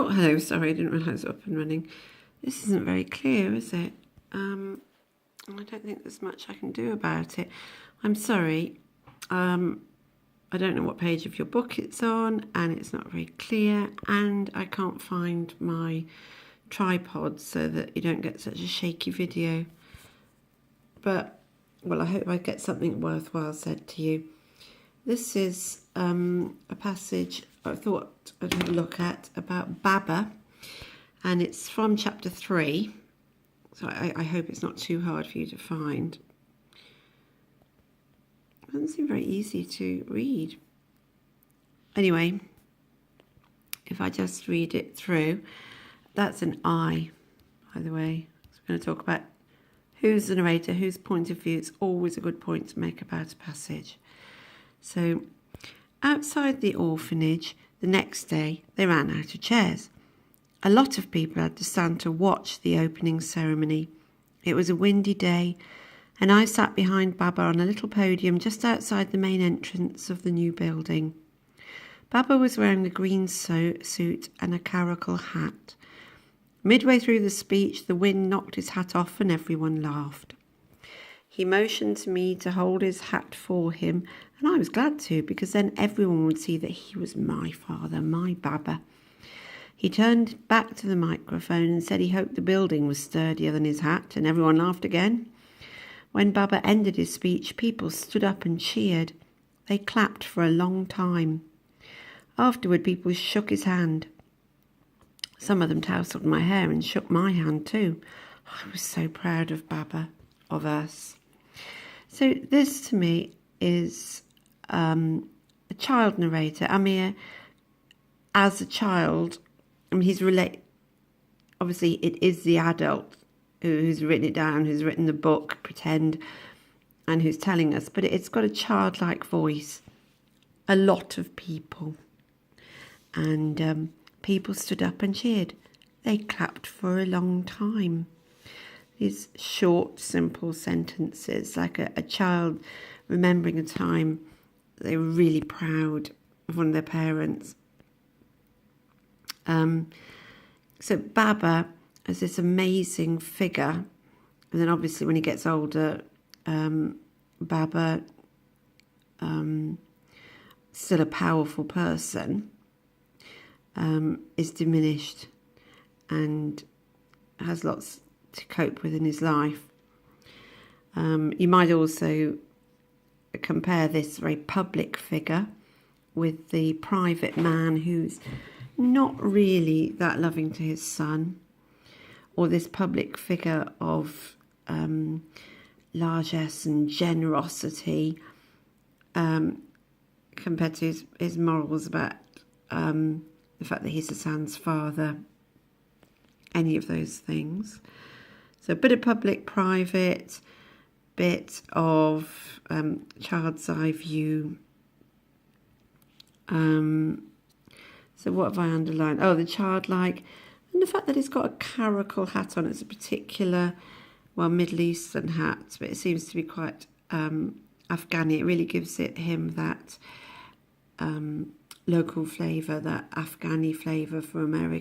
Oh, hello, sorry, I didn't realise it was up and running. This isn't very clear, is it? I don't think there's much I can do about it. I'm sorry. I don't know what page of your book it's on, and it's not very clear, and I can't find my tripod so that you don't get such a shaky video. But, well, I hope I get something worthwhile said to you. This is a passage I thought I'd have a look at about Baba, and it's from chapter 3, so I hope it's not too hard for you to find. It doesn't seem very easy to read. Anyway, if I just read it through, that's an I, by the way. So we're going to talk about who's the narrator, whose point of view. It's always a good point to make about a passage. So, outside the orphanage, the next day, they ran out of chairs. A lot of people had to stand to watch the opening ceremony. It was a windy day, and I sat behind Baba on a little podium just outside the main entrance of the new building. Baba was wearing a green suit and a caracal hat. Midway through the speech, the wind knocked his hat off and everyone laughed. He motioned to me to hold his hat for him, and I was glad to, because then everyone would see that he was my father, my Baba. He turned back to the microphone and said he hoped the building was sturdier than his hat, and everyone laughed again. When Baba ended his speech, people stood up and cheered. They clapped for a long time. Afterward, people shook his hand. Some of them tousled my hair and shook my hand too. I was so proud of Baba, of us. So this to me is a child narrator. Amir, as a child, he's obviously it is the adult who's written it down, who's written the book, pretend, and who's telling us, but it's got a childlike voice. A lot of people. And people stood up and cheered. They clapped for a long time. These short, simple sentences, like a child remembering a time they were really proud of one of their parents. So Baba is this amazing figure, and then obviously when he gets older, Baba, still a powerful person, is diminished and has lots to cope with in his life. You might also compare this very public figure with the private man who's not really that loving to his son, or this public figure of largesse and generosity compared to his morals about the fact that he's Hassan's father, any of those things. So a bit of public, private, bit of child's eye view. So what have I underlined? Oh, the childlike, and the fact that he's got a caracal hat on. It's a particular, Middle Eastern hat, but it seems to be quite Afghani. It really gives him that local flavour, that Afghani flavour for America.